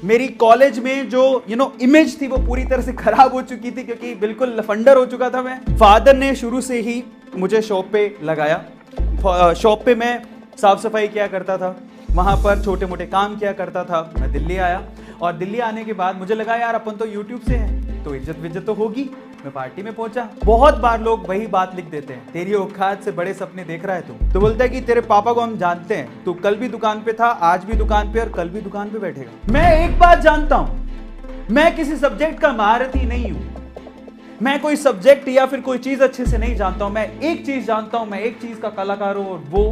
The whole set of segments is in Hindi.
मेरी कॉलेज में जो इमेज थी वो पूरी तरह से खराब हो चुकी थी, क्योंकि बिल्कुल लफंडर हो चुका था मैं। फादर ने शुरू से ही मुझे शॉप पे लगाया। शॉप पे मैं साफ सफाई किया करता था, वहां पर छोटे मोटे काम किया करता था। मैं दिल्ली आया और दिल्ली आने के बाद मुझे लगा यार अपन तो यूट्यूब से हैं तो इज्जत विज्जत तो होगी। मैं पार्टी में पहुंचा। बहुत बार लोग वही बात लिख देते हैं, तेरी औकात से बड़े सपने देख रहा है तू। तो बोलता है कि तेरे पापा को हम जानते हैं, तू कल भी दुकान पे था, आज भी दुकान पे और कल भी दुकान पे बैठेगा। मैं एक बात जानता हूं, मैं किसी सब्जेक्ट का महारथी नहीं हूं। मैं कोई सब्जेक्ट या फिर कोई चीज अच्छे से नहीं जानता हूं। मैं एक चीज जानता हूं, मैं एक चीज का कलाकार हूं, और वो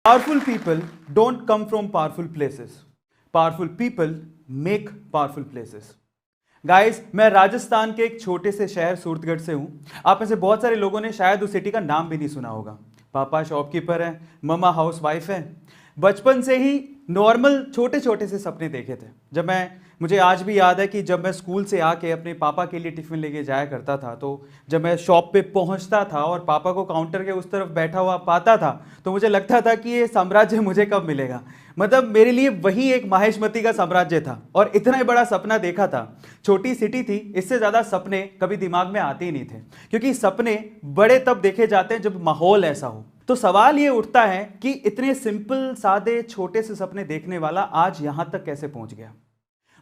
powerful people don't come from powerful places. Powerful people make powerful places. Guys, मैं राजस्थान के एक छोटे से शहर सूरतगढ़ से हूं। आप में से बहुत सारे लोगों ने शायद उस सिटी का नाम भी नहीं सुना होगा। पापा शॉपकीपर हैं, मम्मा हाउस वाइफ है। बचपन से ही नॉर्मल छोटे छोटे से सपने देखे थे। मुझे आज भी याद है कि जब मैं स्कूल से आके अपने पापा के लिए टिफिन लेके जाया करता था, तो जब मैं शॉप पे पहुंचता था और पापा को काउंटर के उस तरफ बैठा हुआ पाता था, तो मुझे लगता था कि ये साम्राज्य मुझे कब मिलेगा। मतलब मेरे लिए वही एक माहेशमती का साम्राज्य था, और इतना ही बड़ा सपना देखा था। छोटी सिटी थी, इससे ज़्यादा सपने कभी दिमाग में आते ही नहीं थे, क्योंकि सपने बड़े तब देखे जाते हैं जब माहौल ऐसा हो। तो सवाल ये उठता है कि इतने सिंपल सादे छोटे से सपने देखने वाला आज यहां तक कैसे पहुंच गया।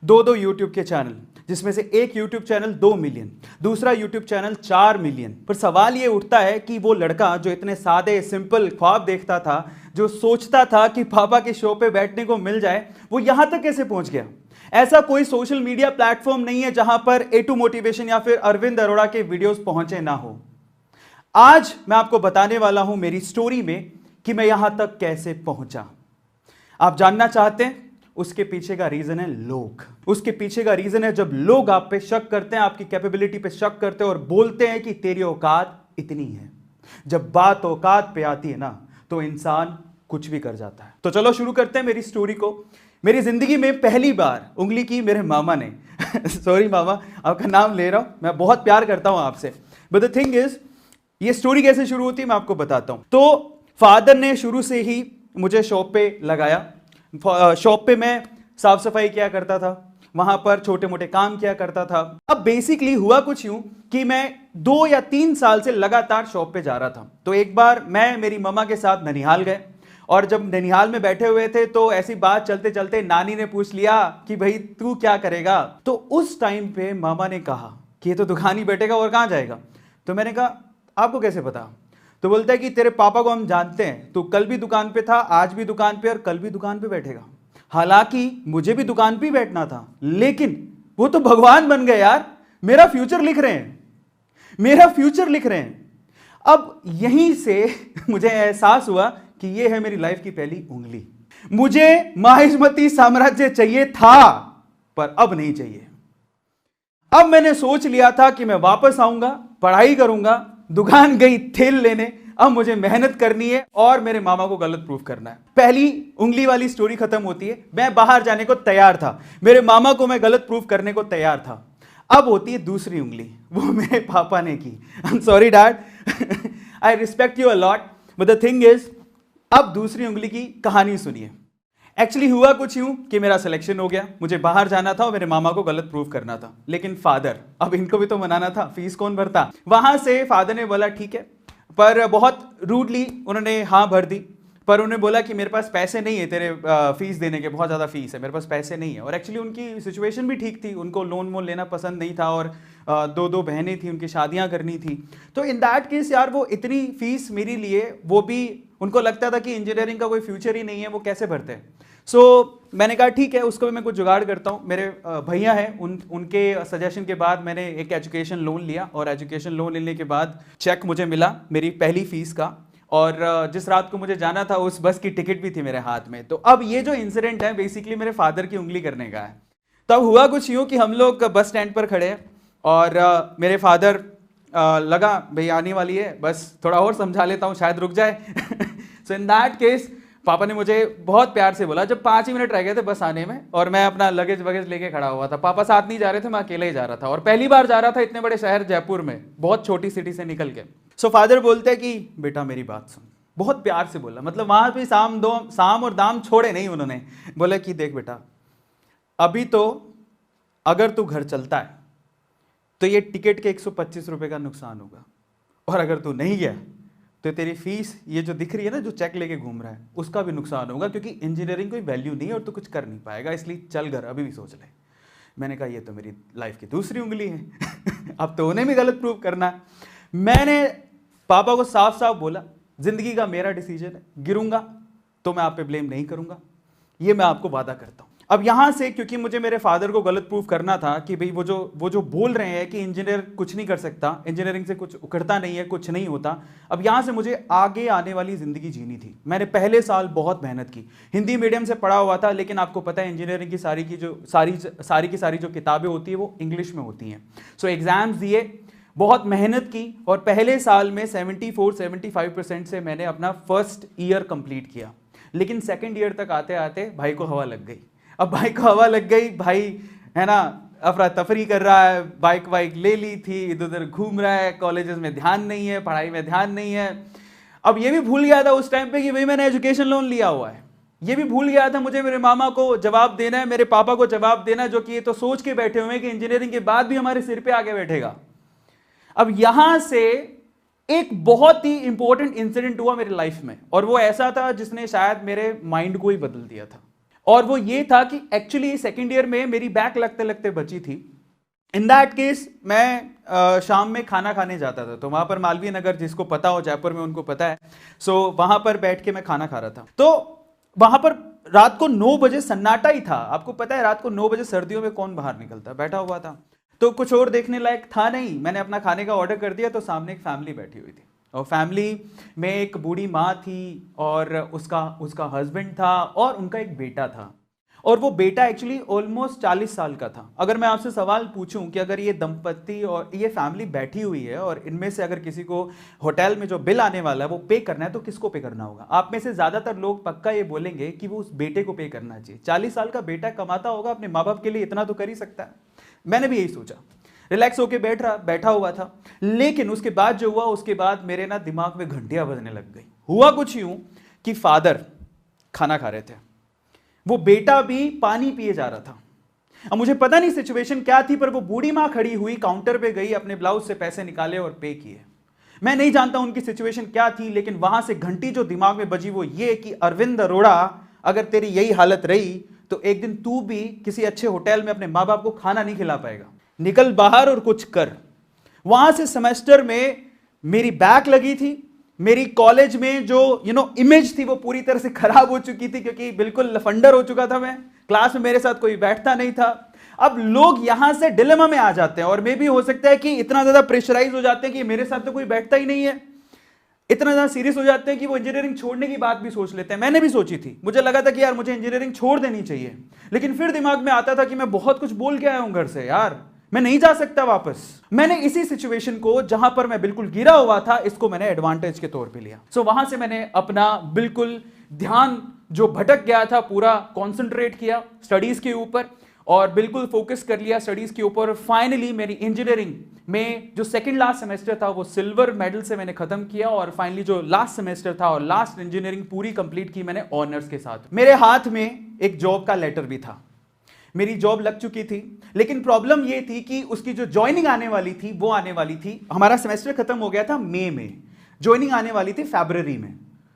दो यूट्यूब के चैनल, जिसमें से एक यूट्यूब चैनल 2 मिलियन, दूसरा यूट्यूब चैनल 4 मिलियन। पर सवाल ये उठता है कि वो लड़का जो इतने सादे सिंपल ख्वाब देखता था, जो सोचता था कि पापा के शो पे बैठने को मिल जाए, वो यहां तक कैसे पहुंच गया। ऐसा कोई सोशल मीडिया प्लेटफॉर्म नहीं है जहां पर A2 मोटिवेशन या फिर अरविंद अरोड़ा के वीडियोस पहुंचे ना हो। आज मैं आपको बताने वाला हूं मेरी स्टोरी में कि मैं यहां तक कैसे पहुंचा। आप जानना चाहते हैं? उसके पीछे का रीजन है लोग। उसके पीछे का रीजन है जब लोग आप पे शक करते हैं, आपकी कैपेबिलिटी पे शक करते हैं और बोलते हैं कि तेरी औकात इतनी है। जब बात औकात पे आती है ना, तो इंसान कुछ भी कर जाता है। तो चलो शुरू करते हैं मेरी स्टोरी को। मेरी जिंदगी में पहली बार उंगली की मेरे मामा ने सॉरी मामा, आपका नाम ले रहा हूं, मैं बहुत प्यार करता हूं आपसे। बट द थिंग इज, ये स्टोरी कैसे शुरू होती है मैं आपको बताता हूं। तो फादर ने शुरू से ही मुझे शॉप पे लगाया। शॉप पे मैं साफ सफाई किया करता था, वहां पर छोटे मोटे काम किया करता था। अब बेसिकली हुआ कुछ यूं कि मैं 2 या 3 साल से लगातार शॉप पे जा रहा था। तो एक बार मैं मेरी मम्मा के साथ ननिहाल गए, और जब ननिहाल में बैठे हुए थे तो ऐसी बात चलते चलते नानी ने पूछ लिया कि भाई तू क्या करेगा। तो उस टाइम पे मामा ने कहा कि ये तो दुकान ही बैठेगा और कहां जाएगा। तो मैंने कहा आपको कैसे पता? तो बोलता है कि तेरे पापा को हम जानते हैं, तू कल भी दुकान पे था, आज भी दुकान पे और कल भी दुकान पे बैठेगा। हालांकि मुझे भी दुकान पे ही बैठना था, लेकिन वो तो भगवान बन गए यार, मेरा फ्यूचर लिख रहे हैं, मेरा फ्यूचर लिख रहे हैं। अब यहीं से मुझे एहसास हुआ कि ये है मेरी लाइफ की पहली उंगली। मुझे माहिष्मती साम्राज्य चाहिए था, पर अब नहीं चाहिए। अब मैंने सोच लिया था कि मैं वापस आऊंगा, पढ़ाई करूंगा, दुकान गई तेल लेने, अब मुझे मेहनत करनी है और मेरे मामा को गलत प्रूफ करना है। पहली उंगली वाली स्टोरी खत्म होती है, मैं बाहर जाने को तैयार था, मेरे मामा को मैं गलत प्रूफ करने को तैयार था। अब होती है दूसरी उंगली, वो मेरे पापा ने की। I am sorry dad, I respect you a lot, but the thing is, अब दूसरी उंगली की कहानी सुनिए। एक्चुअली हुआ कुछ यूं कि मेरा सिलेक्शन हो गया, मुझे बाहर जाना था और मेरे मामा को गलत प्रूफ करना था। लेकिन फादर, अब इनको भी तो मनाना था, फीस कौन भरता। वहां से फादर ने बोला ठीक है, पर बहुत रूडली उन्होंने हाँ भर दी। पर उन्होंने बोला कि मेरे पास पैसे नहीं है तेरे फीस देने के, बहुत ज़्यादा फीस है, मेरे पास पैसे नहीं है। और एक्चुअली उनकी सिचुएशन भी ठीक थी, उनको लोन वोन लेना पसंद नहीं था, और 2 बहनें थी, उनकी शादियां करनी थी। तो इन दैट केस यार, वो इतनी फीस मेरे लिए, वो भी उनको लगता था कि इंजीनियरिंग का कोई फ्यूचर ही नहीं है, वो कैसे भरते हैं। सो मैंने कहा ठीक है, उसको भी मैं कुछ जुगाड़ करता हूँ। मेरे भैया हैं, उनके सजेशन के बाद मैंने एक एजुकेशन लोन लिया, और एजुकेशन लोन लेने के बाद चेक मुझे मिला मेरी पहली फीस का, और जिस रात को मुझे जाना था उस बस की टिकट भी थी मेरे हाथ में। तो अब ये जो इंसिडेंट है बेसिकली मेरे फादर की उंगली करने का है। तब हुआ कुछ यूँ कि हम लोग बस स्टैंड पर खड़े हैं, और मेरे फादर लगा भाई आने वाली है बस, थोड़ा और समझा लेता हूँ शायद रुक जाए। सो इन दैट केस पापा ने मुझे बहुत प्यार से बोला, जब 5 ही मिनट रह गए थे बस आने में, और मैं अपना लगेज वगेज लेके खड़ा हुआ था। पापा साथ नहीं जा रहे थे, मैं अकेले ही जा रहा था, और पहली बार जा रहा था इतने बड़े शहर जयपुर में, बहुत छोटी सिटी से निकल के। सो फादर बोलते हैं कि बेटा मेरी बात सुन, बहुत प्यार से बोला, मतलब वहां पे साम और दाम छोड़े नहीं उन्होंने। बोले कि देख बेटा, अभी तो अगर तू घर चलता है तो ये टिकट के 125 रुपए का नुकसान होगा, और अगर तू नहीं गया तो तेरी फीस ये जो दिख रही है ना, जो चेक लेके घूम रहा है, उसका भी नुकसान होगा, क्योंकि इंजीनियरिंग कोई वैल्यू नहीं है और तू कुछ कर नहीं पाएगा, इसलिए चल घर, अभी भी सोच ले। मैंने कहा ये तो मेरी लाइफ की दूसरी उंगली है अब तो उन्हें भी गलत प्रूव करना है। मैंने पापा को साफ साफ बोला, जिंदगी का मेरा डिसीजन है, गिरूंगा तो मैं आप पे ब्लेम नहीं करूंगा, ये मैं आपको वादा करता हूं। अब यहां से क्योंकि मुझे मेरे फादर को गलत प्रूफ करना था कि भाई वो जो बोल रहे हैं कि इंजीनियर कुछ नहीं कर सकता, इंजीनियरिंग से कुछ उखड़ता नहीं है, कुछ नहीं होता, अब यहां से मुझे आगे आने वाली जिंदगी जीनी थी। मैंने पहले साल बहुत मेहनत की, हिंदी मीडियम से पढ़ा हुआ था, लेकिन आपको पता है इंजीनियरिंग की सारी जो किताबें होती है वो इंग्लिश में होती हैं। सो एग्जाम्स दिए, बहुत मेहनत की, और पहले साल में 74-75% से मैंने अपना फर्स्ट ईयर कंप्लीट किया। लेकिन सेकंड ईयर तक आते आते भाई को हवा लग गई। अब भाई को हवा लग गई, भाई है ना अफरा तफरी कर रहा है, बाइक वाइक ले ली थी, इधर उधर घूम रहा है, कॉलेजेस में ध्यान नहीं है, पढ़ाई में ध्यान नहीं है। अब ये भी भूल गया था उस टाइम पे कि भाई मैंने एजुकेशन लोन लिया हुआ है, ये भी भूल गया था मुझे मेरे मामा को जवाब देना है, मेरे पापा को जवाब देना है, जो कि ये तो सोच के बैठे हुए हैं कि इंजीनियरिंग के बाद भी हमारे सिर पे आके बैठेगा। अब यहां से एक बहुत ही इंपॉर्टेंट इंसिडेंट हुआ मेरी लाइफ में, और वो ऐसा था जिसने शायद मेरे माइंड को ही बदल दिया था। और वो ये था कि एक्चुअली सेकेंड ईयर में मेरी बैक लगते लगते बची थी। इन दैट केस मैं शाम में खाना खाने जाता था, तो वहां पर मालवीय नगर, जिसको पता हो जयपुर में उनको पता है, सो वहां पर बैठ के मैं खाना खा रहा था। तो वहां पर रात को 9 बजे सन्नाटा ही था। आपको पता है रात को 9 बजे सर्दियों में कौन बाहर निकलता, बैठा हुआ था, तो कुछ और देखने लायक था नहीं। मैंने अपना खाने का ऑर्डर कर दिया, तो सामने एक फैमिली बैठी हुई थी, और फैमिली में एक बूढ़ी माँ थी, और उसका हस्बैंड था, और उनका एक बेटा था। और वो बेटा एक्चुअली ऑलमोस्ट 40 साल का था। अगर मैं आपसे सवाल पूछूं कि अगर ये दंपत्ति और ये फैमिली बैठी हुई है, और इनमें से अगर किसी को होटल में जो बिल आने वाला है वो पे करना है, तो किसको पे करना होगा? आप में से ज्यादातर लोग पक्का ये बोलेंगे कि वो उस बेटे को पे करना चाहिए। 40 साल का बेटा कमाता होगा, अपने माँ बाप के लिए इतना तो कर ही सकता है। मैंने भी यही सोचा, रिलैक्स होके बैठा हुआ था। लेकिन उसके बाद जो हुआ, उसके बाद मेरे ना दिमाग में घंटियां बजने लग गई। हुआ कुछ यूं कि फादर खाना खा रहे थे, वो बेटा भी पानी पिए जा रहा था। अब मुझे पता नहीं सिचुएशन क्या थी, पर वो बूढ़ी मां खड़ी हुई काउंटर पे गई, अपने ब्लाउज से पैसे निकाले और पे किए। मैं नहीं जानता उनकी सिचुएशन क्या थी, लेकिन वहां से घंटी जो दिमाग में बजी वो ये कि अरविंद अरोड़ा, अगर तेरी यही हालत रही तो एक दिन तू भी किसी अच्छे होटल में अपने माँ बाप को खाना नहीं खिला पाएगा। निकल बाहर और कुछ कर। वहां से सेमेस्टर में मेरी बैक लगी थी। मेरी कॉलेज में जो इमेज थी वो पूरी तरह से खराब हो चुकी थी, क्योंकि बिल्कुल लफंडर हो चुका था मैं। क्लास में मेरे साथ कोई बैठता नहीं था। अब लोग यहां से डिलेमा में आ जाते हैं, और मे भी हो सकता है कि इतना ज्यादा प्रेशराइज हो जाते हैं कि मेरे साथ तो कोई बैठता ही नहीं है, इतना ज्यादा सीरियस हो जाते हैं कि वो इंजीनियरिंग छोड़ने की बात भी सोच लेते हैं। मैंने भी सोची थी, मुझे लगा था कि यार मुझे इंजीनियरिंग छोड़ देनी चाहिए, लेकिन फिर दिमाग में आता था कि मैं बहुत कुछ बोल के आया हूं घर से, यार मैं नहीं जा सकता वापस। मैंने इसी सिचुएशन को, जहां पर मैं बिल्कुल गिरा हुआ था, इसको मैंने एडवांटेज के तौर पे लिया। सो वहां से मैंने अपना बिल्कुल ध्यान जो भटक गया था पूरा कंसंट्रेट किया स्टडीज के ऊपर, और बिल्कुल फोकस कर लिया स्टडीज के ऊपर। फाइनली मेरी इंजीनियरिंग में जो सेकंड लास्ट सेमेस्टर था वो सिल्वर मेडल से मैंने खत्म किया, और फाइनली जो लास्ट सेमेस्टर था और लास्ट इंजीनियरिंग पूरी कंप्लीट की मैंने ऑनर्स के साथ। मेरे हाथ में एक जॉब का लेटर भी था, मेरी जॉब लग चुकी थी, लेकिन प्रॉब्लम ये थी कि उसकी जो ज्वाइनिंग आने वाली थी वो आने वाली थी, हमारा सेमेस्टर खत्म हो गया था मई में, ज्वाइनिंग आने वाली थी फरवरी में।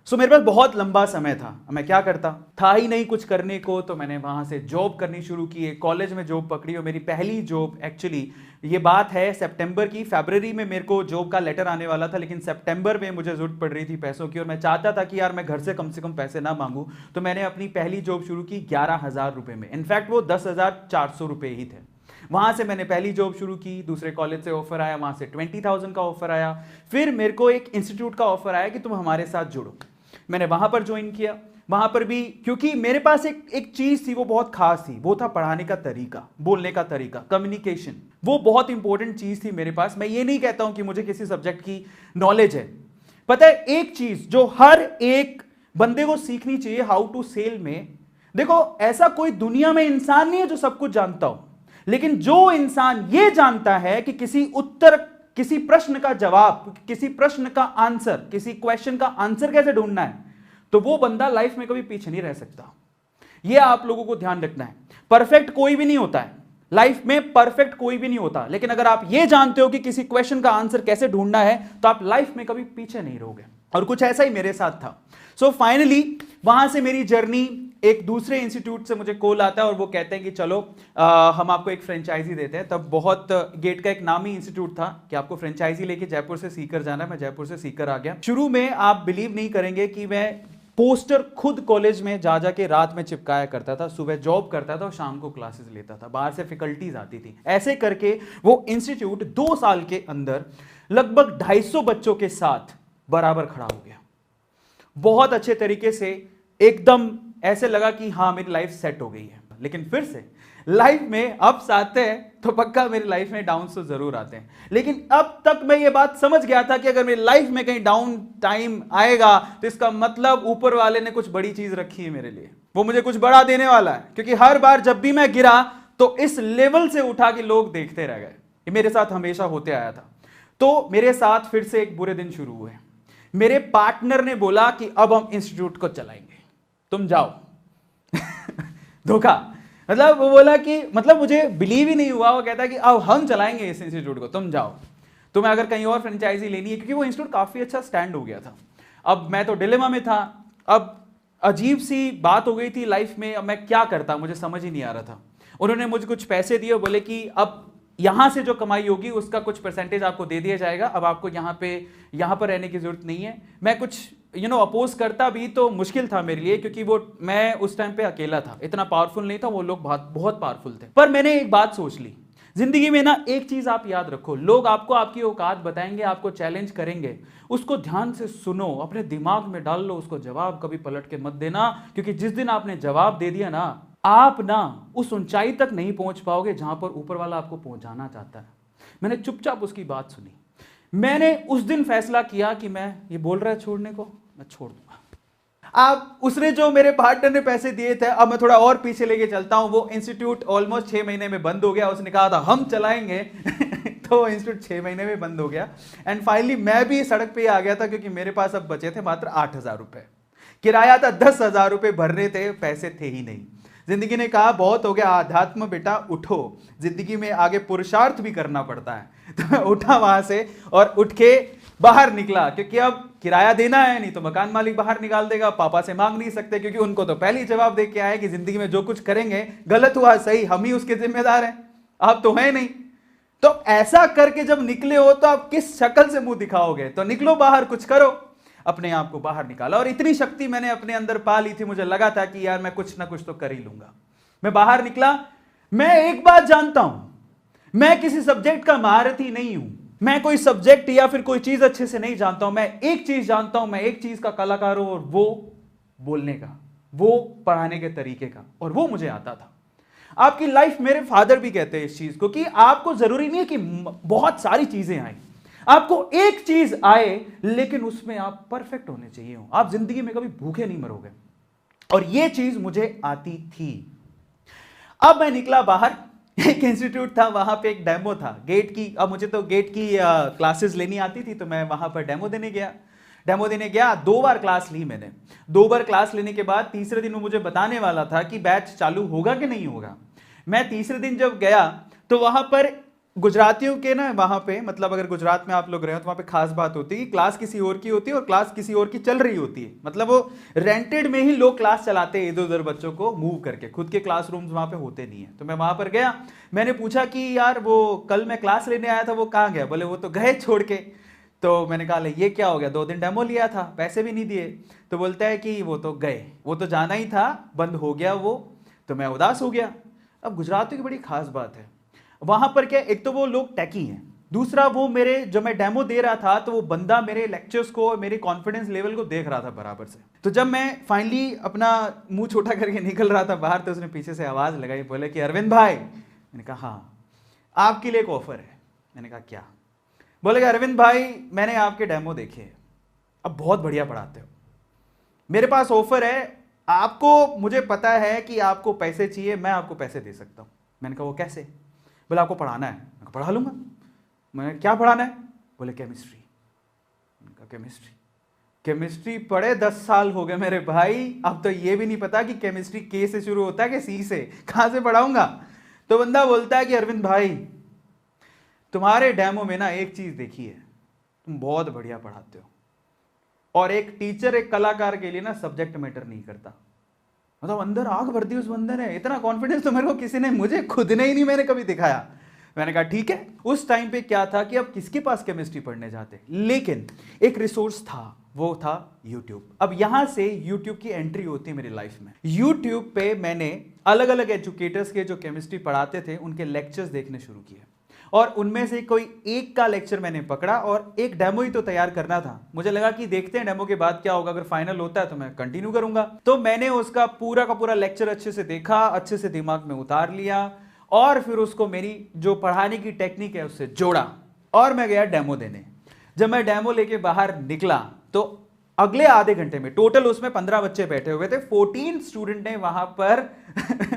सो मेरे पास बहुत लंबा समय था। मैं क्या करता, था ही नहीं कुछ करने को, तो मैंने वहां से जॉब करनी शुरू की। एक कॉलेज में जॉब पकड़ी, और मेरी पहली जॉब एक्चुअली, ये बात है सितंबर की, फरवरी में मेरे को जॉब का लेटर आने वाला था, लेकिन सितंबर में मुझे जरूरत पड़ रही थी पैसों की, और मैं चाहता था कि यार मैं घर से कम पैसे ना मांगू। तो मैंने अपनी पहली जॉब शुरू की 11,000 रुपए में। इनफैक्ट वो 10,400 रुपए ही थे। वहां से मैंने पहली जॉब शुरू की। दूसरे कॉलेज से ऑफर आया, वहां से 20,000 का ऑफर आया। फिर मेरे को एक इंस्टीट्यूट का ऑफर आया कि तुम हमारे साथ जुड़ो। मैंने वहां पर ज्वाइन किया। वहां पर भी क्योंकि मेरे पास एक चीज थी, वो बहुत खास थी, वो था पढ़ाने का तरीका, बोलने का तरीका, कम्युनिकेशन। वो बहुत इंपॉर्टेंट चीज थी मेरे पास। मैं ये नहीं कहता हूं कि मुझे किसी सब्जेक्ट की नॉलेज है। पता है एक चीज जो हर एक बंदे को सीखनी चाहिए हाउ टू सेल में, देखो ऐसा कोई दुनिया में इंसान नहीं है जो सब कुछ जानता हो, लेकिन जो इंसान ये जानता है कि किसी उत्तर किसी प्रश्न का जवाब, किसी प्रश्न का आंसर, किसी क्वेश्चन का आंसर कैसे ढूंढना है, तो वो बंदा लाइफ में कभी पीछे नहीं रह सकता। ये आप लोगों को ध्यान रखना है। परफेक्ट कोई भी नहीं होता है लाइफ में, परफेक्ट कोई भी नहीं होता, लेकिन अगर आप ये जानते हो कि किसी क्वेश्चन का आंसर कैसे ढूंढना है तो आप लाइफ में कभी पीछे नहीं रहोगे। और कुछ ऐसा ही मेरे साथ था। सो फाइनली वहां से मेरी जर्नी, एक दूसरे इंस्टीट्यूट से मुझे कॉल आता है और वो कहते हैं कि चलो हम आपको एक फ्रेंचाइजी देते हैं। तब बहुत गेट का एक नामी इंस्टीट्यूट था कि आपको फ्रेंचाइजी लेके जयपुर से सीकर जाना है। मैं जयपुर से सीकर आ गया। शुरू में आप बिलीव नहीं करेंगे कि मैं पोस्टर खुद कॉलेज में जा जाके रात में चिपकाया करता था, सुबह जॉब करता था और शाम को क्लासेस लेता था, बाहर से फैकल्टीज आती थी। ऐसे करके वो इंस्टीट्यूट 2 साल के अंदर लगभग 250 बच्चों के साथ बराबर खड़ा हो गया। बहुत अच्छे तरीके से, एकदम ऐसे लगा कि हाँ मेरी लाइफ सेट हो गई है। लेकिन फिर से लाइफ में अप्स आते हैं तो पक्का मेरी लाइफ में डाउन तो जरूर आते हैं। लेकिन अब तक मैं ये बात समझ गया था कि अगर मेरी लाइफ में कहीं डाउन टाइम आएगा तो इसका मतलब ऊपर वाले ने कुछ बड़ी चीज रखी है मेरे लिए, वो मुझे कुछ बड़ा देने वाला है। क्योंकि हर बार जब भी मैं गिरा तो इस लेवल से उठा के लोग देखते रह गए। ये मेरे साथ हमेशा होते आया था। तो मेरे साथ फिर से एक बुरे दिन शुरू हुए। मेरे पार्टनर ने बोला कि अब हम इंस्टीट्यूट को चलाएंगे, तुम जाओ। धोखा, मतलब वो बोला कि, मतलब मुझे बिलीव ही नहीं हुआ। वो कहता है कि अब हम चलाएंगे इस इंस्टीट्यूट को, तुम जाओ, तुम्हें अगर कहीं और फ्रेंचाइजी लेनी है। क्योंकि वो इंस्टीट्यूट काफी अच्छा स्टैंड हो गया था। अब मैं तो डिलेमा में था। अब अजीब सी बात हो गई थी लाइफ में। अब मैं क्या करता, मुझे समझ ही नहीं आ रहा था। उन्होंने मुझे कुछ पैसे दिए, बोले कि अब यहां से जो कमाई होगी उसका कुछ परसेंटेज आपको दे दिया जाएगा, अब आपको यहां पर रहने की जरूरत नहीं है। मैं कुछ अपोज करता भी तो मुश्किल था मेरे लिए, क्योंकि वो मैं उस टाइम पे अकेला था, इतना पावरफुल नहीं था, वो लोग बहुत पावरफुल थे। पर मैंने एक बात सोच ली, जिंदगी में ना एक चीज आप याद रखो, लोग आपको आपकी औकात बताएंगे, आपको चैलेंज करेंगे, उसको ध्यान से सुनो, अपने दिमाग में डाल लो उसको, जवाब कभी पलट के मत देना। क्योंकि जिस दिन आपने जवाब दे दिया ना, आप ना उस ऊंचाई तक नहीं पहुंच पाओगे जहां पर ऊपर वाला आपको पहुंचाना चाहता है। मैंने चुपचाप उसकी बात सुनी। मैंने उस दिन फैसला किया कि मैं, ये बोल रहा है छोड़ने को, मैं छोड़ दूंगा। अब उसने जो मेरे पार्टनर ने पैसे दिए थे, अब मैं थोड़ा और पीछे लेके चलता हूं। वो इंस्टीट्यूट ऑलमोस्ट 6 महीने में बंद हो गया। उसने कहा था हम चलाएंगे तो इंस्टीट्यूट 6 महीने में बंद हो गया। एंड फाइनली मैं भी सड़क पे आ गया था, क्योंकि मेरे पास अब बचे थे मात्र 8,000 रुपए। किराया था 10,000 रुपए भरने थे, पैसे थे ही नहीं। जिंदगी ने कहा बहुत हो गया आध्यात्म बेटा, उठो, जिंदगी में आगे पुरुषार्थ भी करना पड़ता है। तो मैं उठा वहां से और उठ के बाहर निकला, क्योंकि अब किराया देना है, नहीं तो मकान मालिक बाहर निकाल देगा। पापा से मांग नहीं सकते, क्योंकि उनको तो पहले ही जवाब दे के आए कि जिंदगी में जो कुछ करेंगे, गलत हुआ सही, हम ही उसके जिम्मेदार हैं, आप तो है नहीं। तो ऐसा करके जब निकले हो तो आप किस शक्ल से मुंह दिखाओगे? तो निकलो बाहर, कुछ करो। अपने आप को बाहर निकाला और इतनी शक्ति मैंने अपने अंदर पा ली थी, मुझे लगा था कि यार मैं कुछ ना कुछ तो कर ही लूंगा। मैं बाहर निकला। मैं एक बात जानता हूं, मैं किसी सब्जेक्ट का महारथी नहीं हूं, मैं कोई सब्जेक्ट या फिर कोई चीज अच्छे से नहीं जानता हूं। मैं एक चीज जानता हूं, मैं एक चीज का कलाकार हूं, और वो बोलने का, वो पढ़ाने के तरीके का, और वो मुझे आता था। आपकी लाइफ, मेरे फादर भी कहते हैं इस चीज को, कि आपको जरूरी नहीं है कि बहुत सारी चीजें आए, आपको एक चीज आए, लेकिन उसमें आप परफेक्ट होने चाहिए हो। आप जिंदगी में कभी भूखे नहीं मरोगे, और ये चीज मुझे आती थी। अब मैं निकला बाहर। एक इंस्टीट्यूट था, वहां पे एक डेमो था गेट की। अब मुझे तो गेट की क्लासेस लेनी आती थी, तो मैं वहां पर डेमो देने गया। 2 बार क्लास ली मैंने। 2 बार क्लास लेने के बाद तीसरे दिन वो मुझे बताने वाला था कि बैच चालू होगा कि नहीं होगा। मैं तीसरे दिन जब गया तो वहां पर गुजरातियों के ना, वहां पे, मतलब अगर गुजरात में आप लोग रहे हो तो वहां पे खास बात होती है कि क्लास किसी और की होती है और क्लास किसी और की चल रही होती है। मतलब वो रेंटेड में ही लोग क्लास चलाते हैं, इधर उधर बच्चों को मूव करके, खुद के क्लासरूम्स वहां पे होते नहीं है। तो मैं वहां पर गया, मैंने पूछा कि यार वो कल मैं क्लास लेने आया था, वो कहाँ गया? बोले वो तो गए छोड़ के। तो मैंने कहा ये क्या हो गया, 2 दिन डेमो लिया था, पैसे भी नहीं दिए। तो बोलता है कि वो तो गए, वो तो जाना ही था, बंद हो गया वो। तो मैं उदास हो गया। अब गुजरातियों की बड़ी खास बात है, वहां पर क्या, एक तो वो लोग टैकी हैं, दूसरा वो मेरे, जो मैं डेमो दे रहा था, तो वो बंदा मेरे लेक्चर्स को, मेरे कॉन्फिडेंस लेवल को देख रहा था बराबर से। तो जब मैं फाइनली अपना मुंह छोटा करके निकल रहा था बाहर, तो उसने पीछे से आवाज लगाई, बोले कि अरविंद भाई। मैंने कहा हाँ, आपके लिए एक ऑफर है। मैंने कहा क्या? बोले कि अरविंद भाई, मैंने आपके डेमो देखे, अब बहुत बढ़िया पढ़ाते हो, मेरे पास ऑफर है आपको, मुझे पता है कि आपको पैसे चाहिए, मैं आपको पैसे दे सकता हूं। मैंने कहा वो कैसे? बोले आपको पढ़ाना है। मैं पढ़ा लूंगा। मैंने क्या पढ़ाना है? बोले केमिस्ट्री। उनका केमिस्ट्री केमिस्ट्री पढ़े 10 साल हो गए मेरे भाई, अब तो ये भी नहीं पता कि केमिस्ट्री के से शुरू होता है कि सी से, कहां से पढ़ाऊंगा। तो बंदा बोलता है कि अरविंद भाई तुम्हारे डेमो में ना एक चीज देखी है, तुम बहुत बढ़िया पढ़ाते हो, और एक टीचर एक कलाकार के लिए ना सब्जेक्ट मैटर नहीं करता। मतलब अंदर आग भर दी उस बंदे ने, इतना कॉन्फिडेंस तो मेरे को किसी ने, मुझे खुद ने ही नहीं मैंने कभी दिखाया। मैंने कहा ठीक है। उस टाइम पे क्या था कि अब किसके पास केमिस्ट्री पढ़ने जाते, लेकिन एक रिसोर्स था, वो था YouTube। अब यहां से YouTube की एंट्री होती है मेरी लाइफ में। YouTube पे मैंने अलग अलग एजुकेटर्स के जो केमिस्ट्री पढ़ाते थे उनके लेक्चर्स देखने शुरू किए, और उनमें से कोई एक का लेक्चर मैंने पकड़ा, और एक डेमो ही तो तैयार करना था। मुझे लगा कि देखते हैं डेमो के बाद क्या होगा, अगर फाइनल होता है तो मैं कंटिन्यू करूंगा। तो मैंने उसका पूरा का पूरा लेक्चर अच्छे से देखा, अच्छे से दिमाग में उतार लिया, और फिर उसको मेरी जो पढ़ाने की टेक्निक है उससे जोड़ा, और मैं गया डेमो देने। जब मैं डेमो लेके बाहर निकला तो अगले आधे घंटे में टोटल उसमें 15 बच्चे बैठे हुए थे, 14 स्टूडेंट ने वहां पर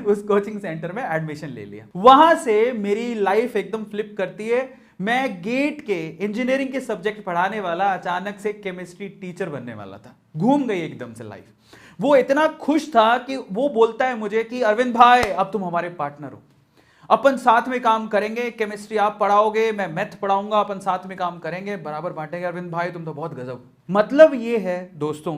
उस कोचिंग सेंटर में एडमिशन ले लिया। वहां से मेरी लाइफ एकदम फ्लिप करती है। मैं गेट के इंजीनियरिंग के सब्जेक्ट पढ़ाने वाला अचानक से केमिस्ट्री टीचर बनने वाला था। घूम गई एकदम से लाइफ। वो इतना खुश था कि वो बोलता है मुझे कि अरविंद भाई अब तुम हमारे पार्टनर हो, अपन साथ में काम करेंगे, केमिस्ट्री आप पढ़ाओगे, मैं मैथ पढ़ाऊंगा, अपन साथ में काम करेंगे, बराबर बांटेंगे। अरविंद भाई तुम तो बहुत गजब। मतलब ये है दोस्तों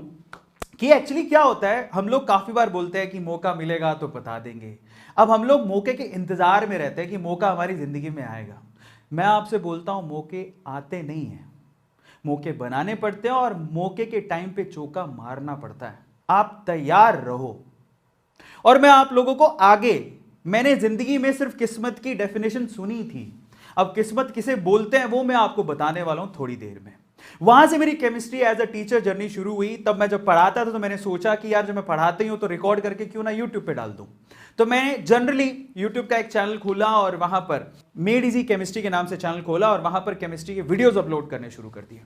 कि एक्चुअली क्या होता है, हम लोग काफी बार बोलते हैं कि मौका मिलेगा तो बता देंगे। अब हम लोग मौके के इंतजार में रहते हैं कि मौका हमारी जिंदगी में आएगा। मैं आपसे बोलता हूं मौके आते नहीं हैं, मौके बनाने पड़ते हैं, और मौके के टाइम पे चौका मारना पड़ता है। आप तैयार रहो। और मैं आप लोगों को आगे, मैंने जिंदगी में सिर्फ किस्मत की डेफिनेशन सुनी थी, अब किस्मत किसे बोलते हैं वो मैं आपको बताने वाला हूं थोड़ी देर में। वहां से मेरी chemistry as a teacher journey शुरू हुई। तब मैं जब पढ़ाता था तो मैंने सोचा कि यार जब मैं पढ़ाते ही हूं तो रिकॉर्ड करके क्यों ना यूट्यूब पे डाल दूं। तो मैंने जनरली यूट्यूब का एक चैनल खोला, और वहां पर मेड इजी केमिस्ट्री के नाम से चैनल खोला, और वहां पर केमिस्ट्री के वीडियोज अपलोड करने शुरू कर दिए।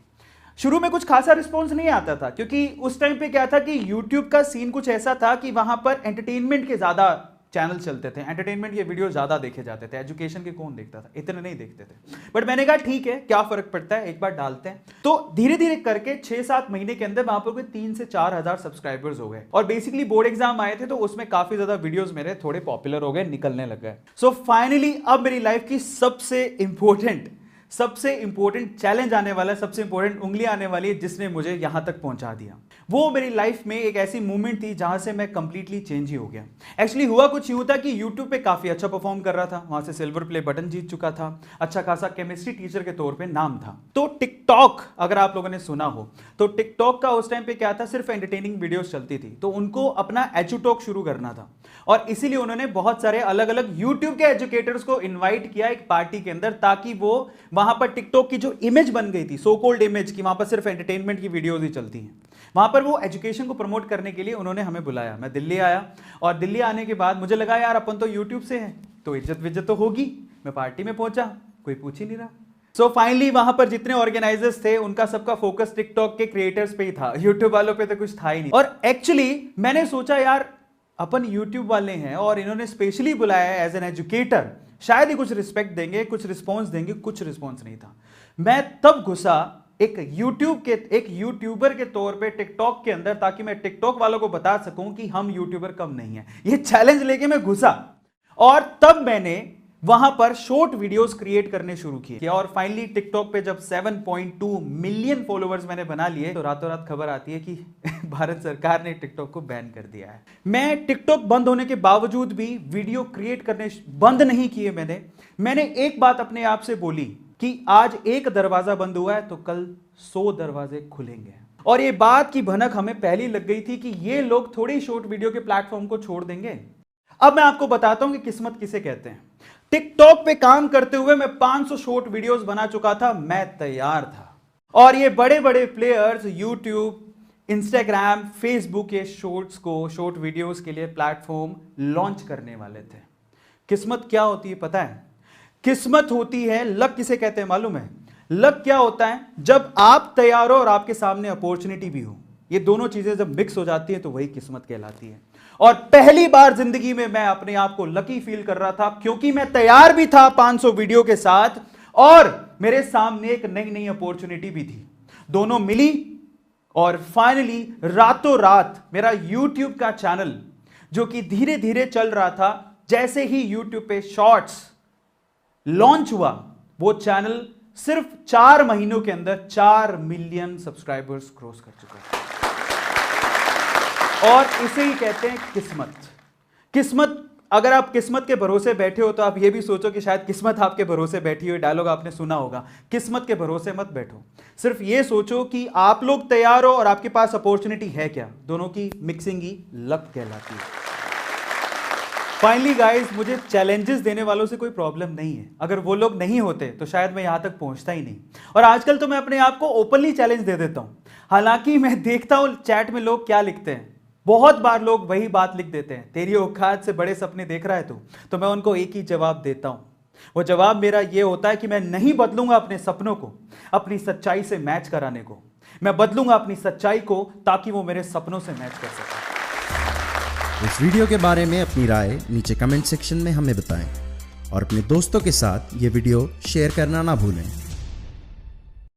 शुरू में कुछ खासा रिस्पॉन्स नहीं आता था, क्योंकि उस टाइम पे क्या था कि यूट्यूब का सीन कुछ ऐसा था कि वहां पर एंटरटेनमेंट के ज्यादा चैनल चलते थे, एंटरटेनमेंट के वीडियो ज्यादा देखे जाते थे, एजुकेशन के कौन देखता था, इतने नहीं देखते थे। बट मैंने कहा ठीक है, क्या फर्क पड़ता है, एक बार डालते हैं। तो धीरे धीरे करके 6-7 महीने के अंदर वहां पर कोई 3 से 4 हजार सब्सक्राइबर्स हो गए, और बेसिकली बोर्ड एग्जाम आए थे तो उसमें काफी ज्यादा वीडियोस मेरे थोड़े पॉपुलर हो गए, निकलने लग गए। सो फाइनली अब मेरी लाइफ की सबसे इंपॉर्टेंट चैलेंज आने वाला है, सबसे इंपॉर्टेंट उंगली आने वाली है, जिसने मुझे यहां तक पहुंचा दिया। वो मेरी लाइफ में एक ऐसी मूवमेंट थी जहां से मैं कंप्लीटली चेंज ही हो गया। एक्चुअली हुआ कुछ यूं था कि YouTube पे काफी अच्छा परफॉर्म कर रहा था, वहां से सिल्वर प्ले बटन जीत चुका था, अच्छा खासा केमिस्ट्री टीचर के तौर पे नाम था। तो टिकटॉक अगर आप लोगों ने सुना हो तो टिकटॉक का उस टाइम पे क्या था, सिर्फ एंटरटेनिंग वीडियोस चलती थी, तो उनको अपना एजुटॉक शुरू करना था, और इसीलिए उन्होंने बहुत सारे अलग अलग यूट्यूब के एजुकेटर्स को इन्वाइट किया एक पार्टी के अंदर, ताकि वो वहां पर टिकटॉक की जो इमेज बन गई थी, सो कॉल्ड इमेज की, वहां पर सिर्फ एंटरटेनमेंट की वीडियोस ही चलती हैं, वहां पर वो एजुकेशन को प्रमोट करने के लिए उन्होंने हमें बुलाया। मैं दिल्ली आया, और दिल्ली आने के बाद मुझे लगा यार अपन तो यूट्यूब से हैं तो इज्जत विज्जत तो होगी। मैं पार्टी में पहुंचा, कोई पूछ ही नहीं रहा। सो फाइनली वहां पर जितने ऑर्गेनाइजर्स थे उनका सबका फोकस टिकटॉक के क्रिएटर्स पे ही था, यूट्यूब वालों पे तो कुछ था ही नहीं। और एक्चुअली मैंने सोचा यार अपन यूट्यूब वाले हैं और इन्होंने स्पेशली बुलाया है एज एन एजुकेटर, शायद ही कुछ रिस्पेक्ट देंगे, कुछ रिस्पॉन्स देंगे। कुछ रिस्पॉन्स नहीं था। मैं तब घुसा एक यूट्यूबर के तौर पे टिकटॉक के अंदर, ताकि मैं टिकटॉक वालों को बता सकूं कि हम यूट्यूबर कम नहीं है। ये चैलेंज लेके मैं घुसा, और तब मैंने वहां पर शॉर्ट वीडियोस क्रिएट करने शुरू किए, और फाइनली टिकटॉक पे जब 7.2 मिलियन फॉलोअर्स मैंने बना लिए तो रातों रात खबर आती है कि भारत सरकार ने टिकटॉक को बैन कर दिया है। मैं टिकटॉक बंद होने के बावजूद भी वीडियो क्रिएट करने बंद नहीं किए। मैंने एक बात अपने आप से बोली कि आज एक दरवाजा बंद हुआ है तो कल 100 दरवाजे खुलेंगे। और ये बात की भनक हमें पहले लग गई थी कि ये लोग थोड़ी शॉर्ट वीडियो के प्लेटफॉर्म को छोड़ देंगे। अब मैं आपको बताता हूं कि किस्मत किसे कहते हैं। टिकटॉक पे काम करते हुए मैं 500 शॉर्ट वीडियोस बना चुका था, मैं तैयार था। और ये बड़े बड़े प्लेयर्स यूट्यूब, इंस्टाग्राम, फेसबुक के शॉर्ट वीडियोस के लिए प्लेटफॉर्म लॉन्च करने वाले थे। किस्मत क्या होती है पता है? किस्मत होती है, लक किसे कहते हैं मालूम है? लक क्या होता है? जब आप तैयार हो और आपके सामने अपॉर्चुनिटी भी हो। ये दोनों चीजें जब मिक्स हो जाती है तो वही किस्मत कहलाती है। और पहली बार जिंदगी में मैं अपने आप को लकी फील कर रहा था, क्योंकि मैं तैयार भी था 500 वीडियो के साथ, और मेरे सामने एक नई नई अपॉर्चुनिटी भी थी। दोनों मिली और फाइनली रातों रात मेरा YouTube का चैनल जो कि धीरे धीरे चल रहा था, जैसे ही YouTube पे शॉर्ट्स लॉन्च हुआ, वो चैनल सिर्फ 4 महीनों के अंदर 4 मिलियन सब्सक्राइबर्स क्रॉस कर चुका है। और इसे ही कहते हैं किस्मत। किस्मत, अगर आप किस्मत के भरोसे बैठे हो तो आप ये भी सोचो कि शायद किस्मत आपके भरोसे बैठी हो। डायलॉग आपने सुना होगा, किस्मत के भरोसे मत बैठो। सिर्फ ये सोचो कि आप लोग तैयार हो और आपके पास अपॉर्चुनिटी है क्या। दोनों की मिक्सिंग ही लक कहलाती है। फाइनली गाइस, मुझे चैलेंजेस देने वालों से कोई प्रॉब्लम नहीं है। अगर वो लोग नहीं होते तो शायद मैं यहां तक पहुंचता ही नहीं। और आजकल तो मैं अपने आप को ओपनली चैलेंज दे देता हूं। हालांकि मैं देखता हूं चैट में लोग क्या लिखते हैं। बहुत बार लोग वही बात लिख देते हैं, तेरी औकात से बड़े सपने देख रहा है तू। तो मैं उनको एक ही जवाब देता हूं। वो जवाब मेरा ये होता है कि मैं नहीं बदलूंगा अपने सपनों को अपनी सच्चाई से मैच कराने को। मैं बदलूंगा अपनी सच्चाई को ताकि वो मेरे सपनों से मैच कर सके। इस वीडियो के बारे में अपनी राय नीचे कमेंट सेक्शन में हमें बताएं और अपने दोस्तों के साथ ये वीडियो शेयर करना ना भूलें।